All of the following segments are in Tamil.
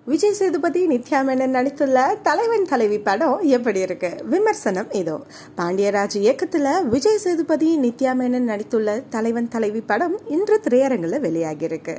விஜய் சேதுபதி, நித்யா மேனன் நடித்துள்ள தலைவன் தலைவி படம் எப்படி இருக்கு? விமர்சனம் இதோ. பாண்டியராஜ் இயக்கத்துல விஜய் சேதுபதி, நித்யா மேனன் நடித்துள்ள தலைவன் தலைவி படம் இன்று திரையரங்குல வெளியாகி இருக்கு.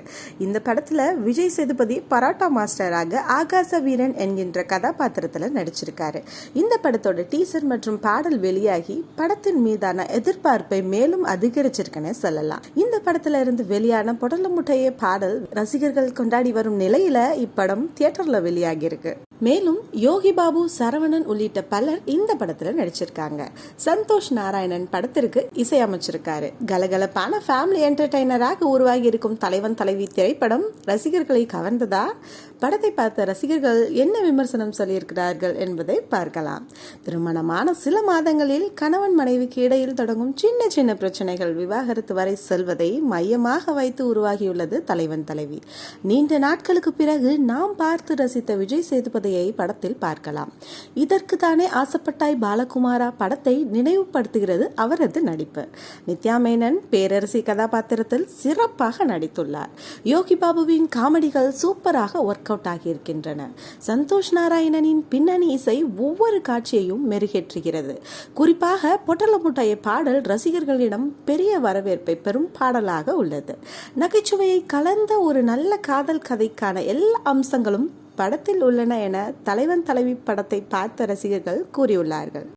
இந்த படத்துல விஜய் சேதுபதி பரோட்டா மாஸ்டராக ஆகாச வீரன் என்கின்ற கதாபாத்திரத்துல நடிச்சிருக்காரு. இந்த படத்தோட டீசர் மற்றும் பாடல் வெளியாகி படத்தின் மீதான எதிர்பார்ப்பை மேலும் அதிகரிச்சிருக்குன்னு சொல்லலாம். இந்த படத்துல இருந்து வெளியான பொடல முட்டையே பாடல் ரசிகர்கள் கொண்டாடி வரும் நிலையில இப்படம் தியேட்டர்ல வெளியாகி இருக்கு. மேலும் யோகி பாபு, சரவணன் உள்ளிட்ட பலர் இந்த படத்துல நடிச்சிருக்காங்க. சந்தோஷ் நாராயணன் படத்திற்கு இசையமைச்சிருக்காரு. கலகலப்பான ஃபேமிலி என்டர்டைனராக உருவாகி இருக்கும் தலைவன் தலைவி திரைப்படம் ரசிகர்களை கவர்ந்ததா? படத்தை பார்த்த ரசிகர்கள் என்ன விமர்சனம் சொல்லியிருக்கிறார்கள் என்பதை பார்க்கலாம். திருமணமான சில மாதங்களில் கணவன் மனைவிக்கு இடையில் தொடங்கும் சின்ன சின்ன பிரச்சனைகள் விவாகரத்து வரை செல்வதை மையமாக வைத்து உருவாகியுள்ளது தலைவன் தலைவி. நீண்ட நாட்களுக்கு பிறகு நாம் பார்த்து ரசித்த விஜய் சேதுபதியை படத்தில் பார்க்கலாம். இதற்கு தானே ஆசைப்பட்டாய் பாலகுமாரா படத்தை நினைவுபடுத்துகிறது அவரது நடிப்பு. நித்யா மேனன் பேரரசி கதாபாத்திரத்தில் சிறப்பாக நடித்துள்ளார். யோகி பாபுவின் காமெடிகள் சூப்பராக ஒர்க் அவுட் ஆகியிருக்கின்றன. சந்தோஷ் நாராயணனின் பின்னணி இசை ஒவ்வொரு காட்சியையும் மெருகேற்றுகிறது. குறிப்பாக பொட்டல முட்டைய பாடல் ரசிகர்களிடம் பெரிய வரவேற்பை பெறும் பாடலாக உள்ளது. நகைச்சுவையை கலந்த ஒரு நல்ல காதல் கதைக்கான எல்லா அம்சங்களும் படத்தில் உள்ளன என தலைவன் தலைவி படத்தை பார்த்த ரசிகர்கள் கூறியுள்ளார்கள்.